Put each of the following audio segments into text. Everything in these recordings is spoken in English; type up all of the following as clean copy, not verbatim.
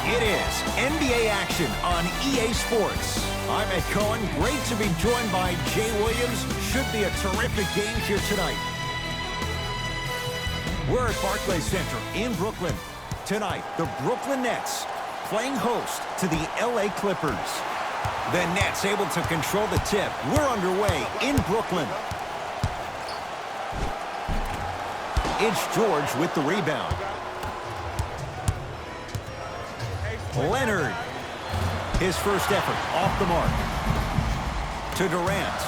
It is NBA action on EA Sports. I'm Ed Cohen. Great to be joined by Jay Williams. Should be a terrific game here tonight. We're at Barclays Center in Brooklyn. Tonight, the Brooklyn Nets playing host to the LA Clippers. The Nets able to control the tip. We're underway in Brooklyn. It's George with the rebound. Leonard. His first effort off the mark. To Durant.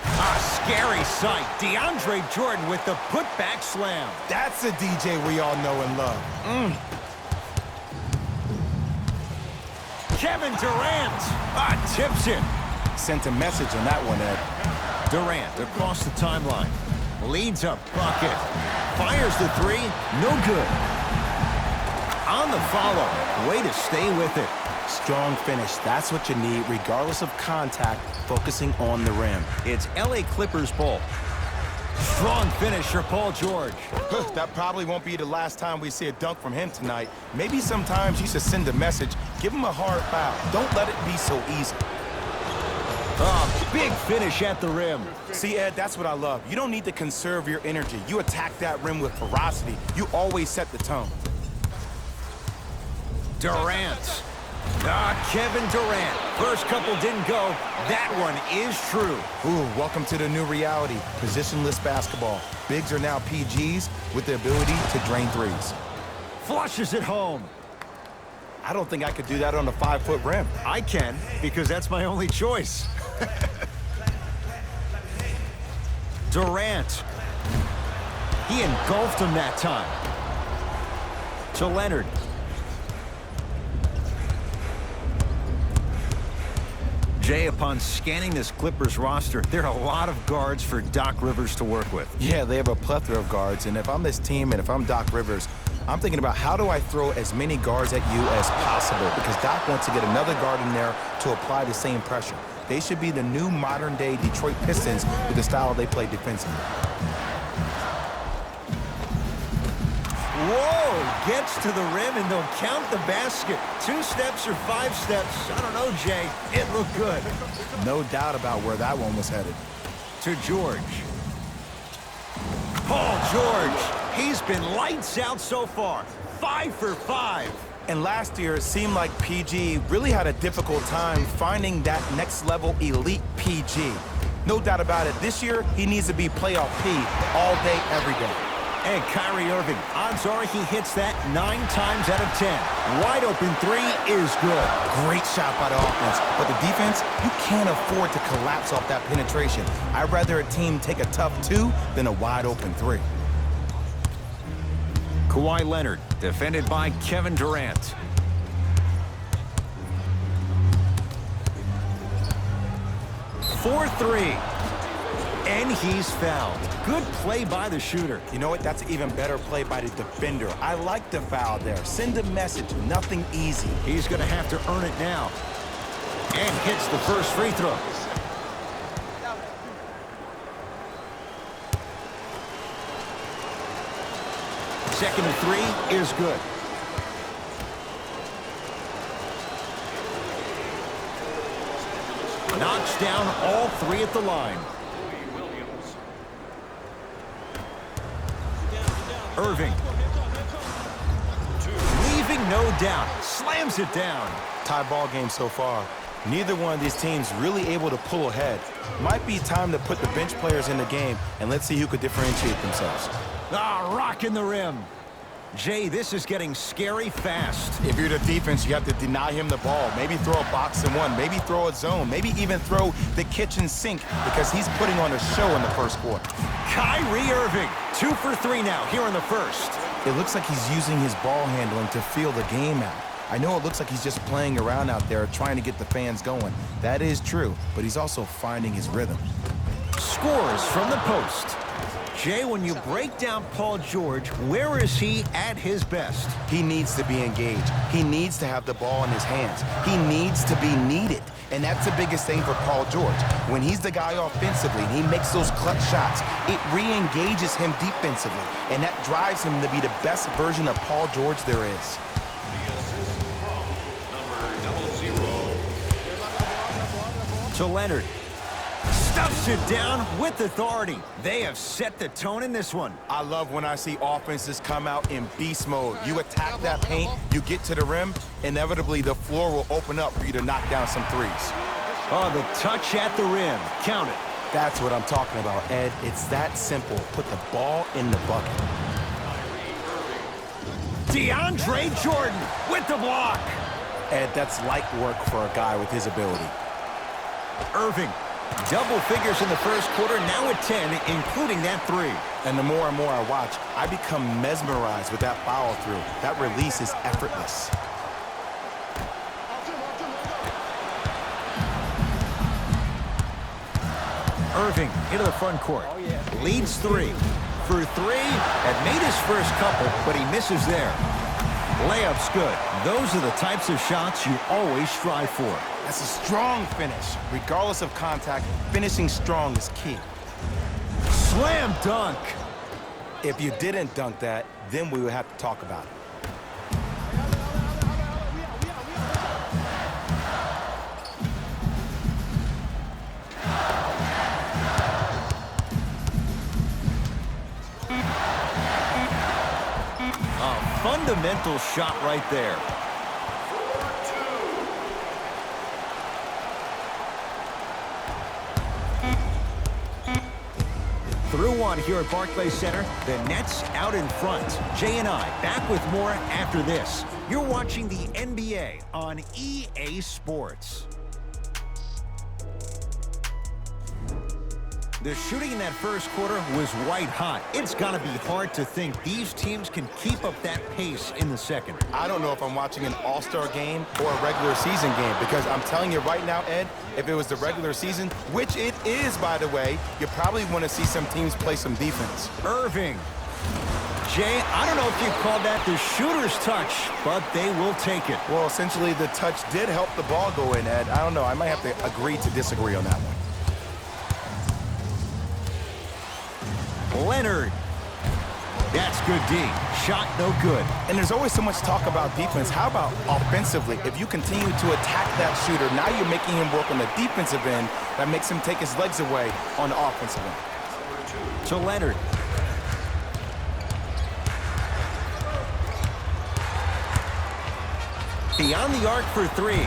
A scary sight. DeAndre Jordan with the putback slam. That's a DJ we all know and love. Kevin Durant. Tips it. Sent a message on that one, Ed. Durant across the timeline. Leads a bucket. Fires the three. No good. On the follow. Way to stay with it. Strong finish. That's what you need, regardless of contact, focusing on the rim. It's LA Clippers ball. Strong finish for Paul George. That probably won't be the last time we see a dunk from him tonight. Maybe sometimes you should send a message. Give him a hard foul. Don't let it be so easy. Big finish at the rim. See, Ed, that's what I love. You don't need to conserve your energy. You attack that rim with ferocity. You always set the tone. Durant. Kevin Durant. First couple didn't go. That one is true. Ooh, welcome to the new reality. Positionless basketball. Bigs are now PGs with the ability to drain threes. Flushes it home. I don't think I could do that on a 5-foot rim. I can, because that's my only choice. Durant. He engulfed him that time. To Leonard. Jay, upon scanning this Clippers roster, there are a lot of guards for Doc Rivers to work with. Yeah, they have a plethora of guards, and if I'm this team and if I'm Doc Rivers, I'm thinking about how do I throw as many guards at you as possible, because Doc wants to get another guard in there to apply the same pressure. They should be the new modern-day Detroit Pistons with the style they play defensively. Whoa! Gets to the rim, and they'll count the basket. 2 steps or 5 steps. I don't know, Jay. It looked good. No doubt about where that one was headed. To George. Paul George. He's been lights out so far. 5 for 5. And last year, it seemed like PG really had a difficult time finding that next-level elite PG. No doubt about it, this year, he needs to be playoff P all day, every day. And Kyrie Irving, odds are he hits that 9 times out of 10. Wide open 3 is good. Great shot by the offense, but the defense, you can't afford to collapse off that penetration. I'd rather a team take a tough 2 than a wide open 3. Kawhi Leonard, defended by Kevin Durant. For 3. And he's fouled. Good play by the shooter. You know what? That's an even better play by the defender. I like the foul there. Send a message. Nothing easy. He's going to have to earn it now. And hits the first free throw. Second and 3 is good. Knocks down all 3 at the line. Irving. Leaving no doubt. Slams it down. Tie ball game so far. Neither one of these teams really able to pull ahead. Might be time to put the bench players in the game, and let's see who could differentiate themselves. Rocking the rim. Jay, this is getting scary fast. If you're the defense, you have to deny him the ball. Maybe throw a box and 1. Maybe throw a zone. Maybe even throw the kitchen sink, because he's putting on a show in the first quarter. Kyrie Irving, 2 for 3 now here in the first. It looks like he's using his ball handling to feel the game out. I know it looks like he's just playing around out there trying to get the fans going. That is true, but he's also finding his rhythm. Scores from the post. Jay, when you break down Paul George, where is he at his best? He needs to be engaged. He needs to have the ball in his hands. He needs to be needed. And that's the biggest thing for Paul George. When he's the guy offensively and he makes those clutch shots, it re-engages him defensively. And that drives him to be the best version of Paul George there is. To Leonard. Stuffs it down with authority. They have set the tone in this one. I love when I see offenses come out in beast mode. You attack that paint, you get to the rim, inevitably the floor will open up for you to knock down some threes. Oh, the touch at the rim. Count it. That's what I'm talking about, Ed. It's that simple. Put the ball in the bucket. DeAndre Jordan with the block. Ed, that's light work for a guy with his ability. Irving. Double figures in the first quarter, now at 10, including that three. And the more and more I watch, I become mesmerized with that follow-through. That release is effortless. Irving into the front court. Leads three. For three, had made his first couple, but he misses there. Layup's good. Those are the types of shots you always strive for. That's a strong finish. Regardless of contact, finishing strong is key. Slam dunk. If you didn't dunk that, then we would have to talk about it. A fundamental shot right there. Through one here at Barclays Center. The Nets out in front. Jay and I back with more after this. You're watching the NBA on EA Sports. The shooting in that first quarter was white hot. It's got to be hard to think these teams can keep up that pace in the second. I don't know if I'm watching an all-star game or a regular season game, because I'm telling you right now, Ed, if it was the regular season, which it is, by the way, you probably want to see some teams play some defense. Irving. Jay, I don't know if you call that the shooter's touch, but they will take it. Well, essentially, the touch did help the ball go in, Ed. I don't know. I might have to agree to disagree on that one. Leonard. That's good D. Shot no good. And there's always so much talk about defense. How about offensively? If you continue to attack that shooter, now you're making him work on the defensive end. That makes him take his legs away on the offensive end. To Leonard. Beyond the arc for three.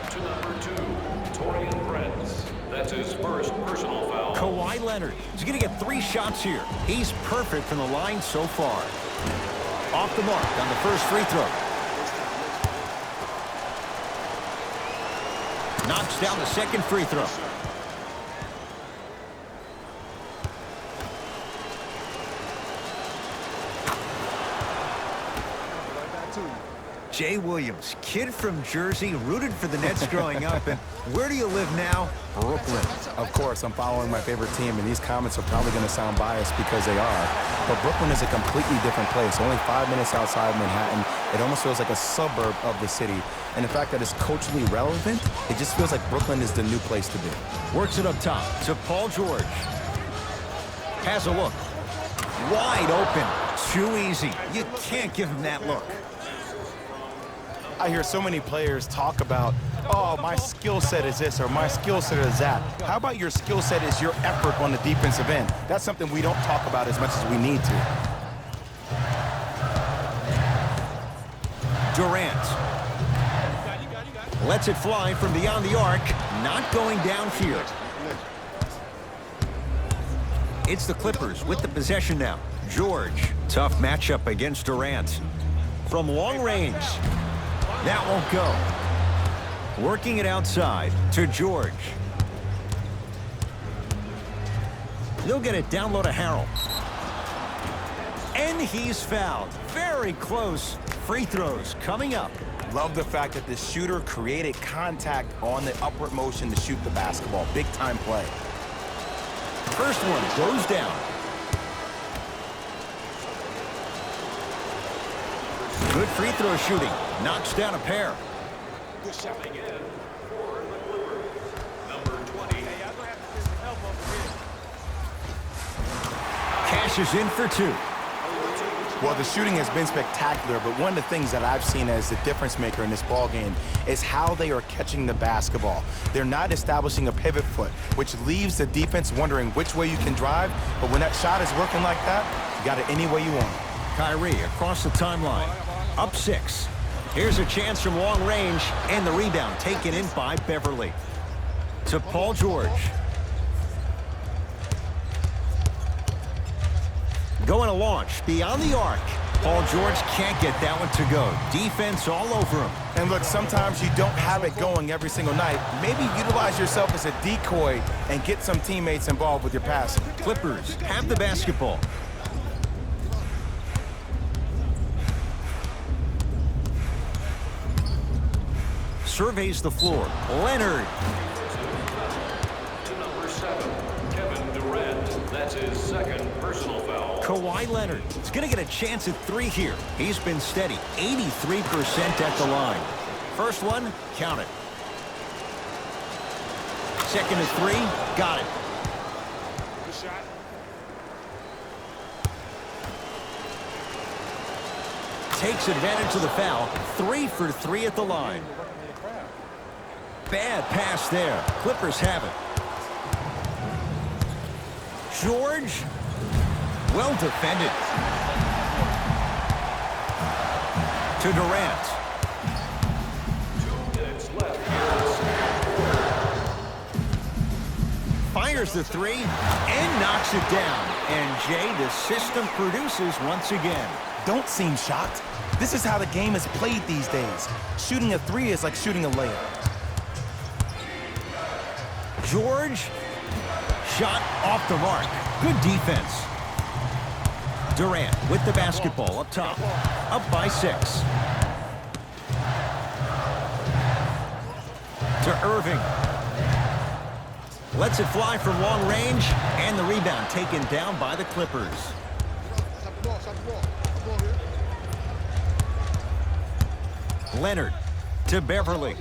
To number 2, Taurean Prince. That's his first personal foul. Kawhi Leonard. He's going to get 3 shots here. He's perfect from the line so far. Off the mark on the first free throw. Knocks down the second free throw. Jay Williams, kid from Jersey, rooted for the Nets growing up. And where do you live now? Brooklyn. Of course, I'm following my favorite team, and these comments are probably going to sound biased because they are. But Brooklyn is a completely different place. Only 5 minutes outside Manhattan. It almost feels like a suburb of the city. And the fact that it's culturally relevant, it just feels like Brooklyn is the new place to be. Works it up top to Paul George. Has a look. Wide open. Too easy. You can't give him that look. I hear so many players talk about, oh, my skill set is this or my skill set is that. How about your skill set is your effort on the defensive end? That's something we don't talk about as much as we need to. Durant. Lets it fly from beyond the arc. Not going down here. It's the Clippers with the possession now. George. Tough matchup against Durant. From long range. That won't go. Working it outside to George. He'll get it down low to Harrell. And he's fouled. Very close. Free throws coming up. Love the fact that the shooter created contact on the upward motion to shoot the basketball. Big time play. First one goes down. Good free throw shooting. Knocks down a pair. is in for two. Well, the shooting has been spectacular, but one of the things that I've seen as the difference maker in this ball game is how they are catching the basketball. They're not establishing a pivot foot, which leaves the defense wondering which way you can drive, but when that shot is working like that, you got it any way you want. Kyrie across the timeline, up 6. Here's a chance from long range, and the rebound taken in by Beverly. To Paul George. Going to launch beyond the arc. Paul George can't get that one to go. Defense all over him. And look, sometimes you don't have it going every single night. Maybe utilize yourself as a decoy and get some teammates involved with your passing. Clippers have the basketball. Surveys the floor. Leonard. To number 7, Kevin Durant. That's his second personal foul. Kawhi Leonard is going to get a chance at 3 here. He's been steady, 83% at the line. First one, count it. Second at 3, got it. Good shot. Takes advantage of the foul. 3 for 3 at the line. Bad pass there. Clippers have it. George. Well defended. To Durant. 2 minutes left. Fires the 3 and knocks it down. And Jay, the system produces once again. Don't seem shocked. This is how the game is played these days. Shooting a 3 is like shooting a layup. George. Shot off the mark. Good defense. Durant with the basketball up top. Up by 6. To Irving. Lets it fly from long range. And the rebound taken down by the Clippers. Leonard to Beverly.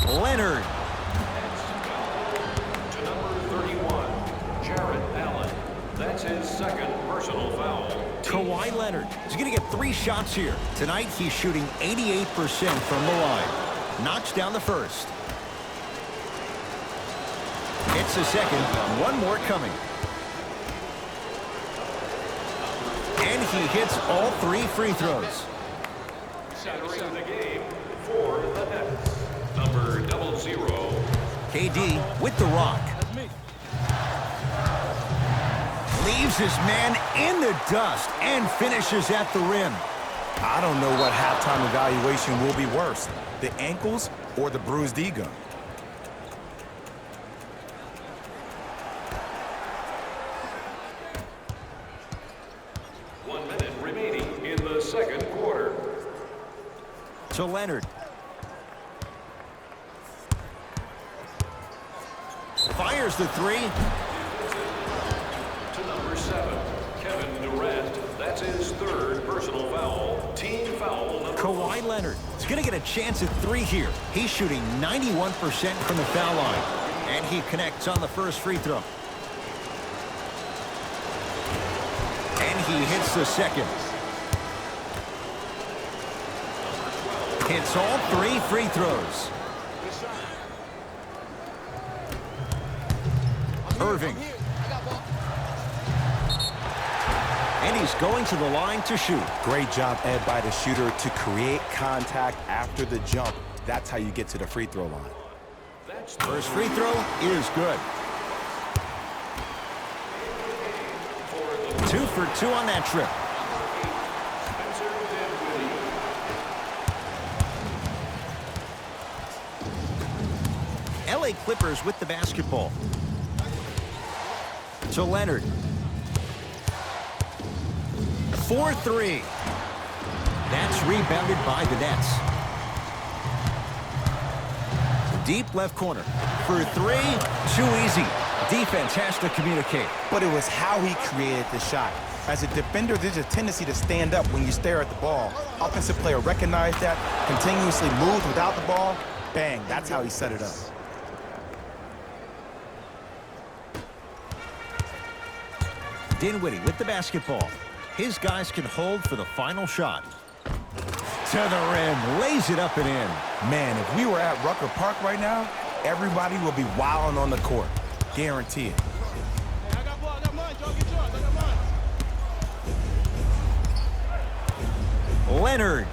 Leonard. To number 31, Jared Allen. That's his second personal foul. Kawhi Leonard is going to get 3 shots here. Tonight, he's shooting 88% from the line. Knocks down the first. It's the second. One more coming. And he hits all 3 free throws. Entering the game for the Nets, number 00. KD with the rock. Leaves his man in the dust and finishes at the rim. I don't know what halftime evaluation will be worse, the ankles or the bruised ego. Remaining in the second quarter. To Leonard. Fires the 3. To number 7, Kevin Durant. That's his third personal foul. Team foul number Kawhi Leonard is going to get a chance at 3 here. He's shooting 91% from the foul line. And he connects on the first free throw. And he hits the second. Hits all 3 free throws. Irving. And he's going to the line to shoot. Great job, Ed, by the shooter to create contact after the jump. That's how you get to the free throw line. First free throw is good. 2 for 2 on that trip. LA Clippers with the basketball. To Leonard. 4-3. That's rebounded by the Nets. Deep left corner. For 3, too easy. Defense has to communicate. But it was how he created the shot. As a defender, there's a tendency to stand up when you stare at the ball. Offensive player recognized that, continuously moved without the ball. Bang, that's how he set it up. Dinwiddie with the basketball. His guys can hold for the final shot. To the rim, lays it up and in. Man, if we were at Rucker Park right now, everybody will be wilding on the court. Guarantee it. Hey, I got ball, I got mine, Joe. Get yours, I got mine. Leonard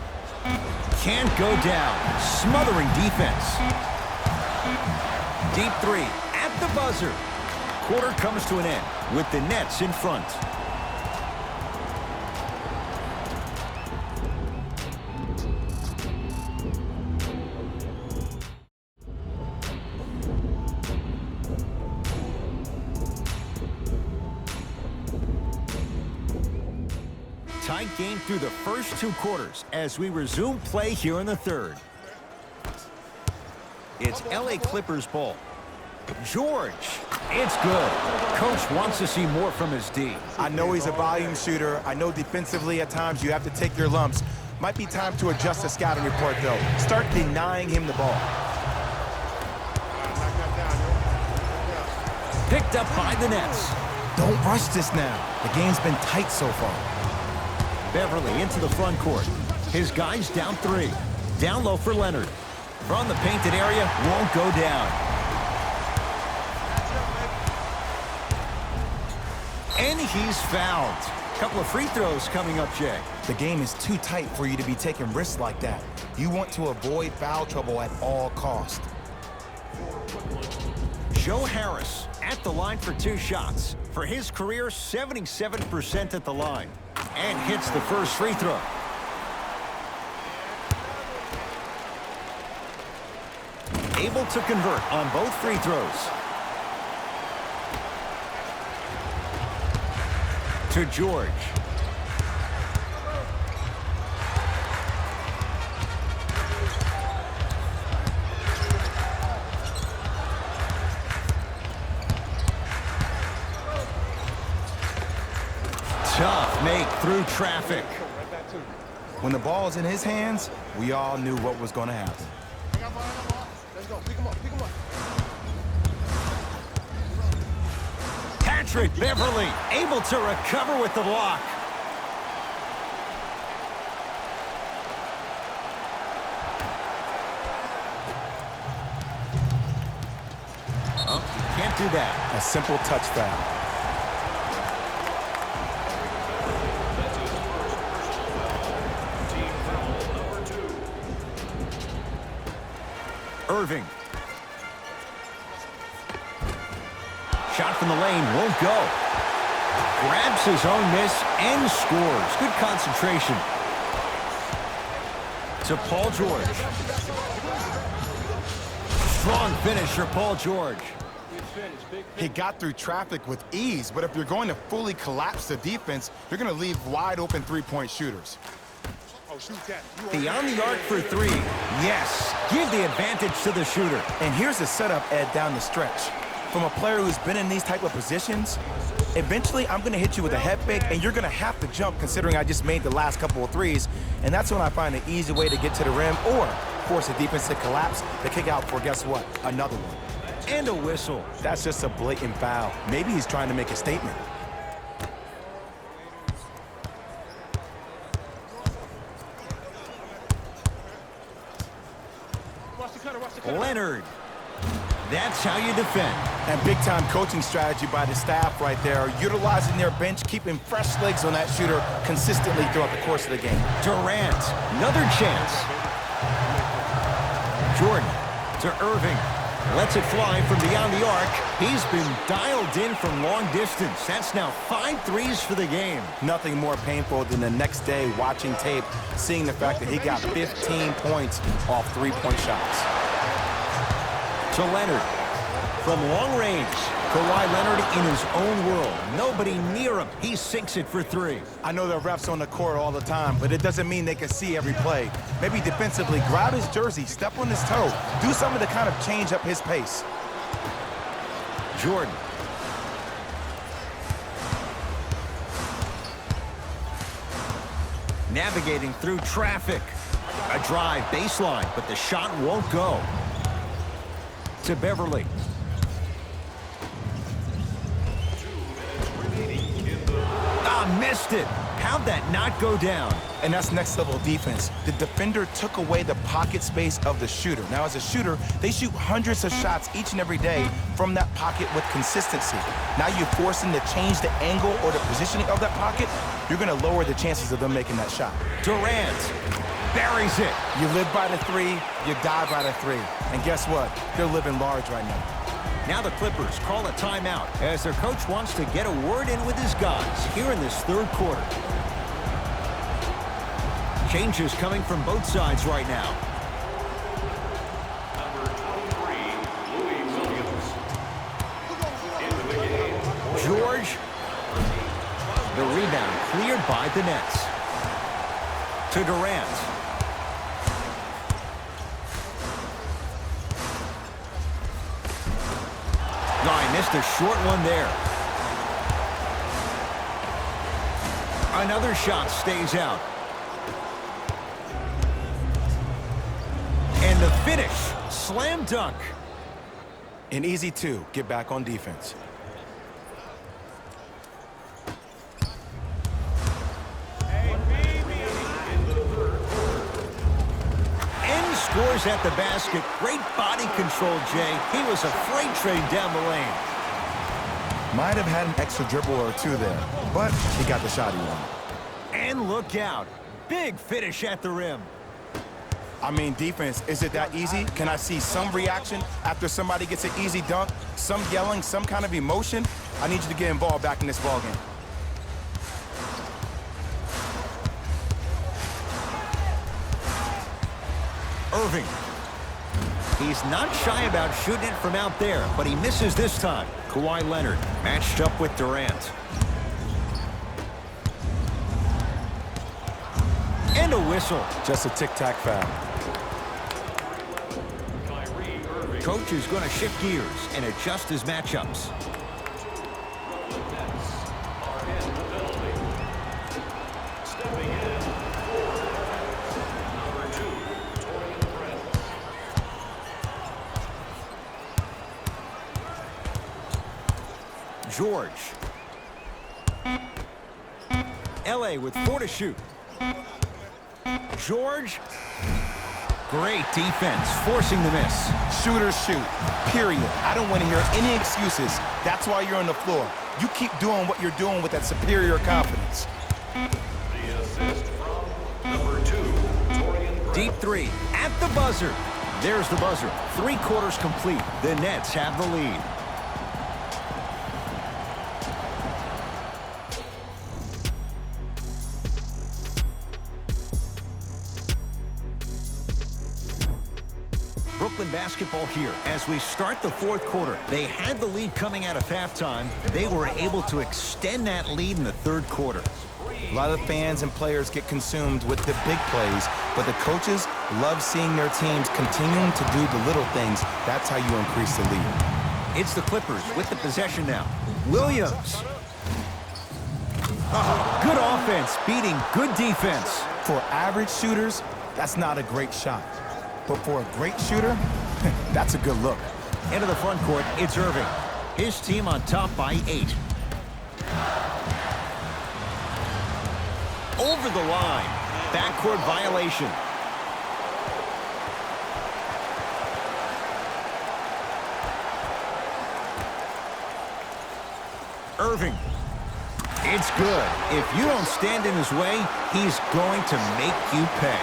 can't go down. Smothering defense. Deep three at the buzzer. Quarter comes to an end with the Nets in front. Tight game through the first two quarters as we resume play here in the third. It's LA Clippers ball. George, it's good. Coach wants to see more from his D. I know he's a volume shooter. I know defensively at times you have to take your lumps. Might be time to adjust the scouting report, though. Start denying him the ball. Knock that down, yo. Picked up by the Nets. Don't rush this now. The game's been tight so far. Beverly into the front court. His guys down three. Down low for Leonard. From the painted area, won't go down. And he's fouled. Couple of free throws coming up, Jay. The game is too tight for you to be taking risks like that. You want to avoid foul trouble at all costs. Joe Harris at the line for two shots. For his career, 77% at the line. And hits the first free throw. Able to convert on both free throws. To George. Tough make through traffic. When the ball's in his hands, we all knew what was going to happen. I got ball, I got ball. Let's go, pick him up, pick him up. Patrick Beverly able to recover with the block. Oh, you can't do that. A simple touch foul. That's his first personal foul. Team foul number 2. Irving. Shot from the lane won't go. Grabs his own miss and scores. Good concentration. To Paul George. Strong finish for Paul George. He got through traffic with ease, but if you're going to fully collapse the defense, you're going to leave wide open three-point shooters. Oh, shoot that. Beyond the arc for three. Yes. Give the advantage to the shooter. And here's the setup, Ed, down the stretch. From a player who's been in these type of positions, eventually I'm going to hit you with a head fake, and you're going to have to jump considering I just made the last couple of threes. And that's when I find an easy way to get to the rim or force the defense to collapse to kick out for, guess what, another one. And a whistle. That's just a blatant foul. Maybe he's trying to make a statement. Watch the cutter, watch the cutter. Leonard. That's how you defend. And big-time coaching strategy by the staff right there, utilizing their bench, keeping fresh legs on that shooter consistently throughout the course of the game. Durant, another chance. Jordan to Irving. Lets it fly from beyond the arc. He's been dialed in from long distance. That's now 5 threes for the game. Nothing more painful than the next day watching tape, seeing the fact that he got 15 points off three-point shots. To Leonard. From long range, Kawhi Leonard in his own world. Nobody near him. He sinks it for 3. I know there are refs on the court all the time, but it doesn't mean they can see every play. Maybe defensively, grab his jersey, step on his toe, do something to kind of change up his pace. Jordan. Navigating through traffic. A drive baseline, but the shot won't go. To Beverly. 2 minutes remaining in the missed it. How'd that not go down? And that's next level defense. The defender took away the pocket space of the shooter. Now, as a shooter, they shoot hundreds of shots each and every day from that pocket with consistency. Now you force them to change the angle or the positioning of that pocket, you're going to lower the chances of them making that shot. Durant buries it. You live by the three, you die by the three. And guess what? They're living large right now. Now the Clippers call a timeout as their coach wants to get a word in with his guys here in this third quarter. Changes coming from both sides right now. Number 23, Louis Williams. Into the game. George. The rebound cleared by the Nets. To Durant. No, I missed a short one there. Another shot stays out. And the finish, slam dunk. An easy two, get back on defense. And scores at the basket. Great body control, Jay. He was a freight train down the lane. Might have had an extra dribble or two there, but he got the shot he wanted. And look out. Big finish at the rim. I mean, defense, is it that easy? Can I see some reaction after somebody gets an easy dunk? Some yelling, some kind of emotion? I need you to get involved back in this ballgame. Irving. He's not shy about shooting it from out there, but he misses this time. Kawhi Leonard matched up with Durant. And a whistle. Just a tic-tac foul. Kyrie Irving. Coach is going to shift gears and adjust his matchups. Brooklyn Nets are in the penalty. Stepping in for number 2, Torian Prince. George. LA with 4 to shoot. George. Great defense, forcing the miss. Shooters shoot, period. I don't want to hear any excuses. That's why you're on the floor. You keep doing what you're doing with that superior confidence. The assist from number 2, Torian Prince. Deep three at the buzzer. There's the buzzer. 3 quarters complete. The Nets have the lead. Brooklyn basketball here as we start the fourth quarter. They had the lead coming out of halftime. They were able to extend that lead in the third quarter. A lot of fans and players get consumed with the big plays, but the coaches love seeing their teams continuing to do the little things. That's how you increase the lead. It's the Clippers with the possession now. Williams. Good offense beating good defense. For average shooters, that's not a great shot. But for a great shooter, that's a good look. Into the front court, it's Irving. His team on top by 8. Over the line. Backcourt violation. Irving. It's good. If you don't stand in his way, he's going to make you pay.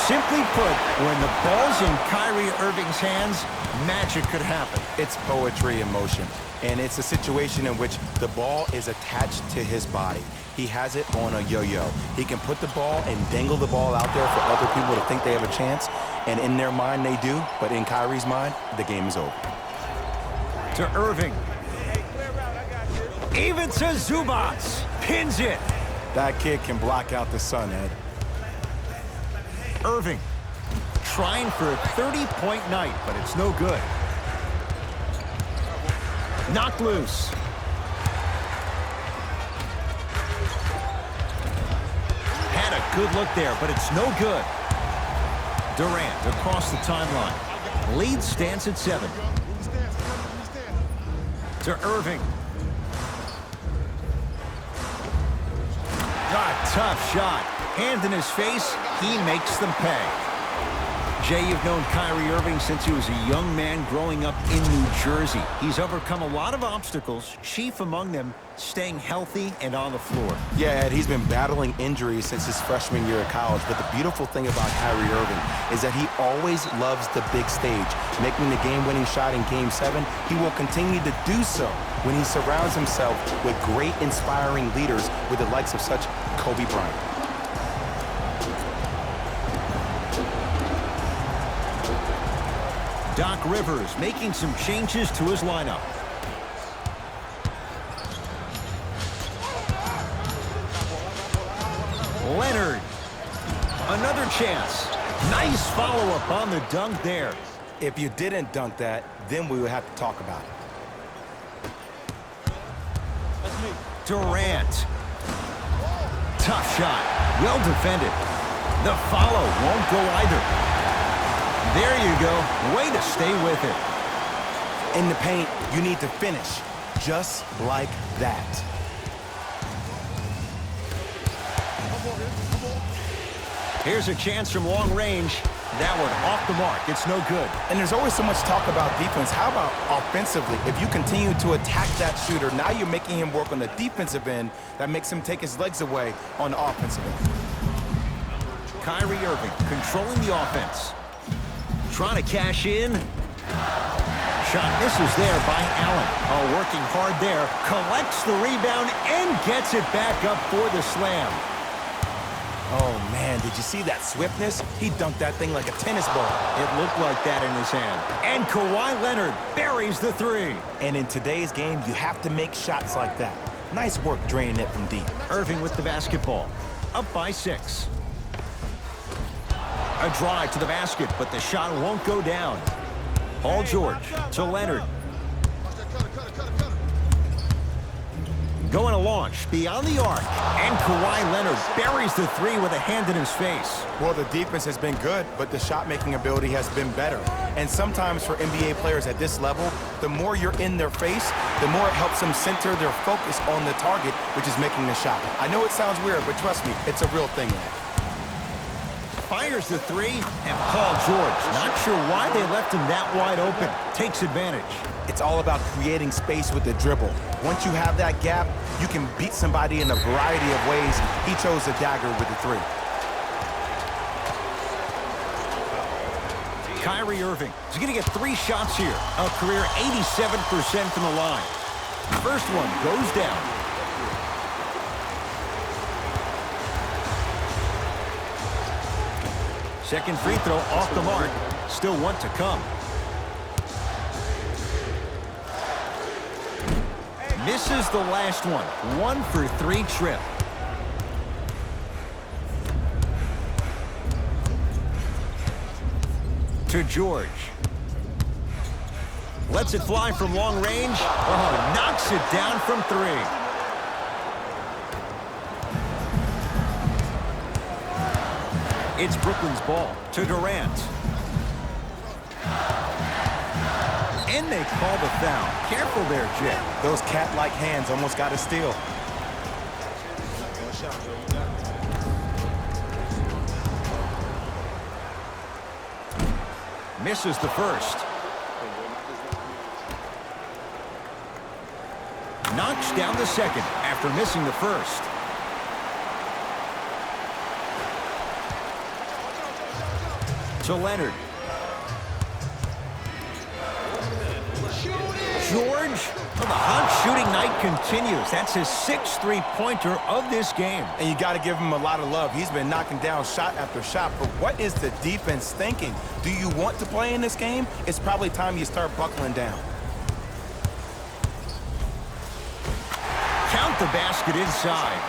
Simply put, when the ball's in Kyrie Irving's hands, magic could happen. It's poetry in motion, and it's a situation in which the ball is attached to his body. He has it on a yo-yo. He can put the ball and dangle the ball out there for other people to think they have a chance, and in their mind they do, but in Kyrie's mind, the game is over. To Irving. Even to Zubac. Pins it. That kid can block out the sun, Ed. Irving trying for a 30-point night, but it's no good. Knocked loose. Had a good look there, but it's no good. Durant across the timeline. Lead stands at 7. To Irving. Tough shot. Hand in his face. He makes them pay. Jay, you've known Kyrie Irving since he was a young man growing up in New Jersey. He's overcome a lot of obstacles, chief among them staying healthy and on the floor. Yeah, Ed, he's been battling injuries since his freshman year of college, but the beautiful thing about Kyrie Irving is that he always loves the big stage. Making the game-winning shot in Game 7, he will continue to do so when he surrounds himself with great, inspiring leaders with the likes of such Kobe Bryant. Doc Rivers making some changes to his lineup. Leonard. Another chance. Nice follow-up on the dunk there. If you didn't dunk that, then we would have to talk about it. That's me. Durant. Tough shot. Well defended. The follow won't go either. There you go. Way to stay with it. In the paint, you need to finish just like that. Here's a chance from long range. That one off the mark. It's no good. And there's always so much talk about defense. How about offensively? If you continue to attack that shooter, now you're making him work on the defensive end. That makes him take his legs away on the offensive end. Kyrie Irving controlling the offense. Trying to cash in. Shot misses there by Allen. Oh, working hard there. Collects the rebound and gets it back up for the slam. Oh, man, did you see that swiftness? He dunked that thing like a tennis ball. It looked like that in his hand. And Kawhi Leonard buries the three. And in today's game, you have to make shots like that. Nice work draining it from deep. Irving with the basketball. Up by 6. A drive to the basket, but the shot won't go down. Paul George to Leonard. Going to launch beyond the arc. And Kawhi Leonard buries the three with a hand in his face. Well, the defense has been good, but the shot-making ability has been better. And sometimes for NBA players at this level, the more you're in their face, the more it helps them center their focus on the target, which is making the shot. I know it sounds weird, but trust me, it's a real thing, man. Fires the three, and Paul George, not sure why they left him that wide open, takes advantage. It's all about creating space with the dribble. Once you have that gap, you can beat somebody in a variety of ways. He chose the dagger with the three. Kyrie Irving is going to get 3 shots here, a career 87% from the line. First one goes down. Second free throw off the mark. Still one to come. Misses the last one. 1 for 3 trip. To George. Lets it fly from long range. Oh, knocks it down from 3. It's Brooklyn's ball to Durant. And they call the foul. Careful there, Jay. Those cat-like hands almost got a steal. Misses the first. Knocks down the second after missing the first. To Leonard. George, well, the hot shooting night continues. That's his 6th three-pointer of this game. And you got to give him a lot of love. He's been knocking down shot after shot. But what is the defense thinking? Do you want to play in this game? It's probably time you start buckling down. Count the basket inside.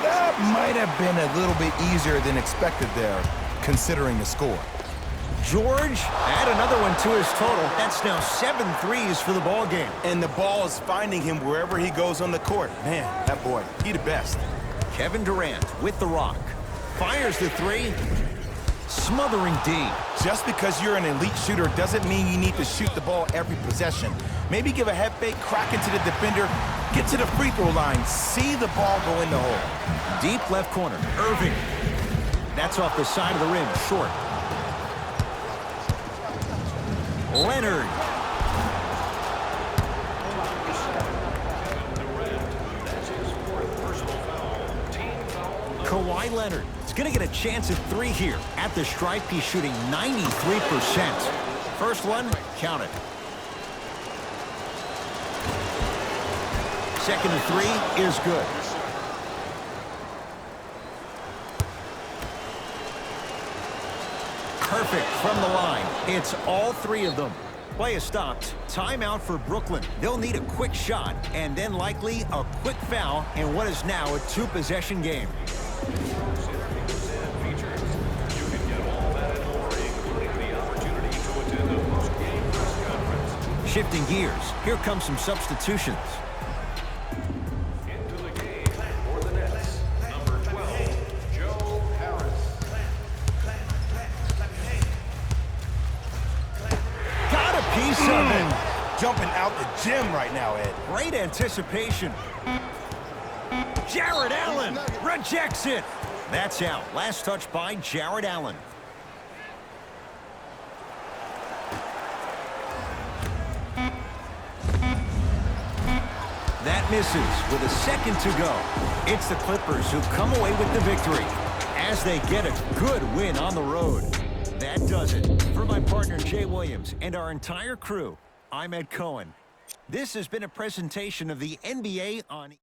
That might have been a little bit easier than expected there, considering the score. George, add another one to his total. That's now 7 threes for the ball game. And the ball is finding him wherever he goes on the court. Man, that boy, he the best. Kevin Durant with the rock. Fires the three. Smothering D. Just because you're an elite shooter doesn't mean you need to shoot the ball every possession. Maybe give a head fake, crack into the defender, Get to the free throw line. See the ball go in the hole. Deep left corner, Irving. That's off the side of the rim, short. Leonard. Kawhi Leonard is going to get a chance at three here. At the stripe, he's shooting 93%. First one, count it. Second and three is good. Perfect from the line. It's all three of them. Play is stopped. Timeout for Brooklyn. They'll need a quick shot and then likely a quick foul in what is now a two-possession game. Shifting gears, here come some substitutions. Into the game for the Nets, number 12, Joe Harris. Got a piece of it. Jumping out the gym right now, Ed. Great anticipation. Jared Allen rejects it. That's out. Last touch by Jared Allen. That misses with a second to go. It's the Clippers who come away with the victory as they get a good win on the road. That does it. For my partner, Jay Williams, and our entire crew, I'm Ed Cohen. This has been a presentation of the NBA on